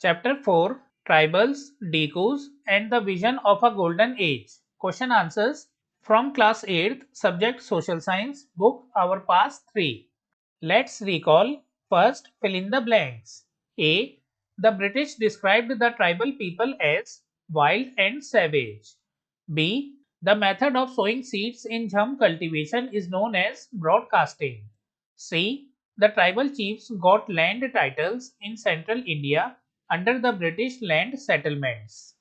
Chapter 4 Tribals, Dikus, and the Vision of a Golden Age. Question answers from class 8th, subject Social Science, book Our Past 3. Let's recall. First, fill in the blanks. A. The British described the tribal people as wild and savage. B. The method of sowing seeds in jham cultivation is known as broadcasting. C. The tribal chiefs got land titles in central India under the British land settlements.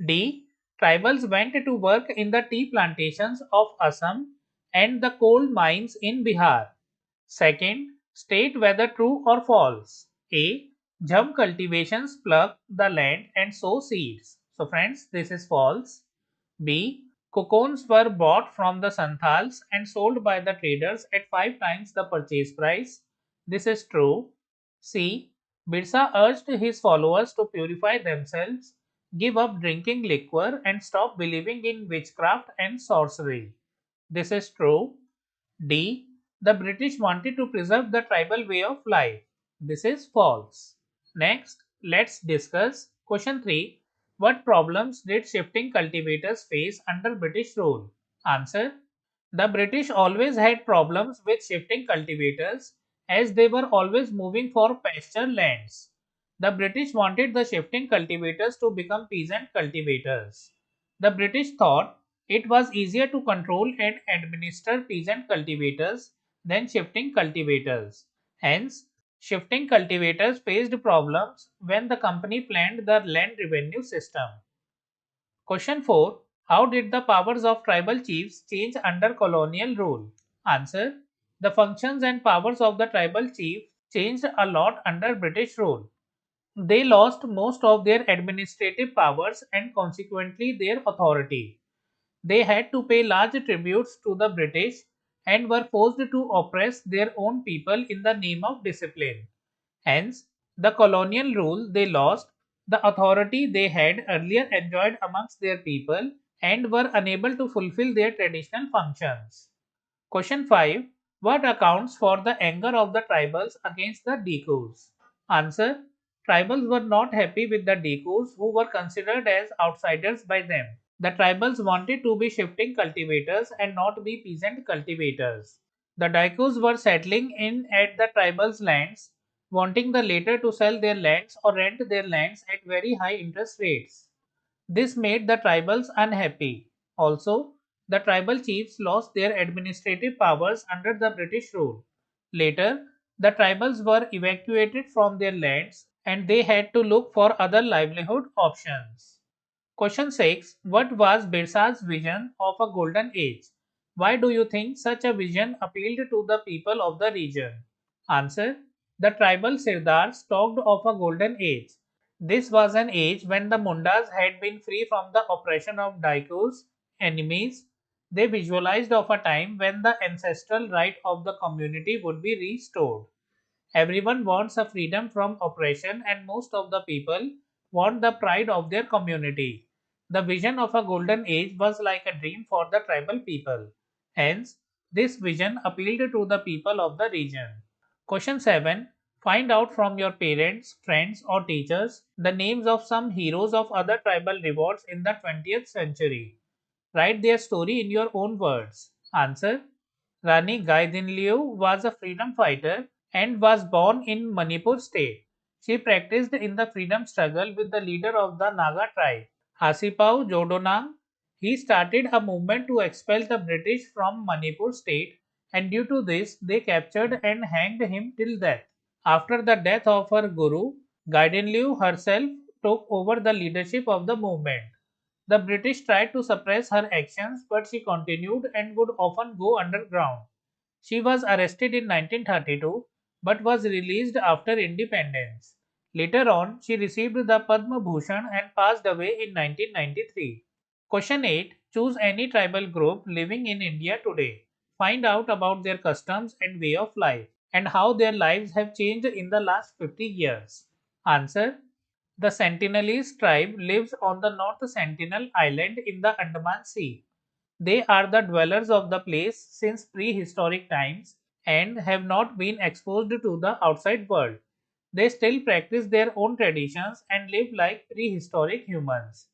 D. Tribals went to work in the tea plantations of Assam and the coal mines in Bihar. Second, state whether true or false. A. Jham cultivations pluck the land and sow seeds. So friends, this is false. B. Cocoons were bought from the Santhals and sold by the traders at 5 times the purchase price. This is true. C. Birsa urged his followers to purify themselves, give up drinking liquor, and stop believing in witchcraft and sorcery. This is true. D. The British wanted to preserve the tribal way of life. This is false. Next, let's discuss question 3. What problems did shifting cultivators face under British rule? Answer. The British always had problems with shifting cultivators as they were always moving for pasture lands. The British wanted the shifting cultivators to become peasant cultivators. The British thought it was easier to control and administer peasant cultivators than shifting cultivators. Hence, shifting cultivators faced problems when the company planned the land revenue system. Question 4. How did the powers of tribal chiefs change under colonial rule? Answer. The functions and powers of the tribal chief changed a lot under British rule. They lost most of their administrative powers and consequently their authority. They had to pay large tributes to the British and were forced to oppress their own people in the name of discipline. Hence, the colonial rule they lost, the authority they had earlier enjoyed amongst their people, and were unable to fulfill their traditional functions. Question 5. What accounts for the anger of the tribals against the Dikus? Answer. Tribals were not happy with the Dikus who were considered as outsiders by them. The tribals wanted to be shifting cultivators and not be peasant cultivators. The Dikus were settling in at the tribals' lands, wanting the latter to sell their lands or rent their lands at very high interest rates. This made the tribals unhappy. Also, the tribal chiefs lost their administrative powers under the British rule. Later, the tribals were evacuated from their lands and they had to look for other livelihood options. Question 6. What was Birsa's vision of a golden age? Why do you think such a vision appealed to the people of the region? Answer. The tribal Sirdars talked of a golden age. This was an age when the Mundas had been free from the oppression of Dikus, enemies. They visualized of a time when the ancestral right of the community would be restored. Everyone wants a freedom from oppression and most of the people want the pride of their community. The vision of a golden age was like a dream for the tribal people. Hence, this vision appealed to the people of the region. Question 7. Find out from your parents, friends or teachers the names of some heroes of other tribal revolts in the 20th century. Write their story in your own words. Answer. Rani Gaidinliu was a freedom fighter and was born in Manipur state. She practiced in the freedom struggle with the leader of the Naga tribe, Hasipao Jodonang. He started a movement to expel the British from Manipur state and due to this they captured and hanged him till death. After the death of her guru, Gaidinliu herself took over the leadership of the movement. The British tried to suppress her actions but she continued and would often go underground. She was arrested in 1932 but was released after independence. Later on, she received the Padma Bhushan and passed away in 1993. Question 8. Choose any tribal group living in India today. Find out about their customs and way of life and how their lives have changed in the last 50 years. Answer. The Sentinelese tribe lives on the North Sentinel Island in the Andaman Sea. They are the dwellers of the place since prehistoric times and have not been exposed to the outside world. They still practice their own traditions and live like prehistoric humans.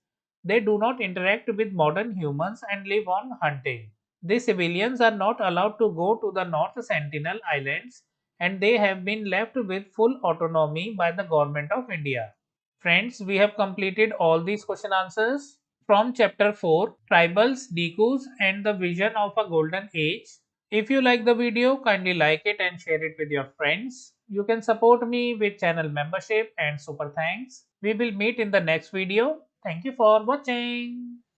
They do not interact with modern humans and live on hunting. The civilians are not allowed to go to the North Sentinel Islands and they have been left with full autonomy by the government of India. Friends, we have completed all these question answers from chapter 4, Tribals, Dikus and the Vision of a Golden Age. If you like the video, kindly like it and share it with your friends. You can support me with channel membership and super thanks. We will meet in the next video. Thank you for watching.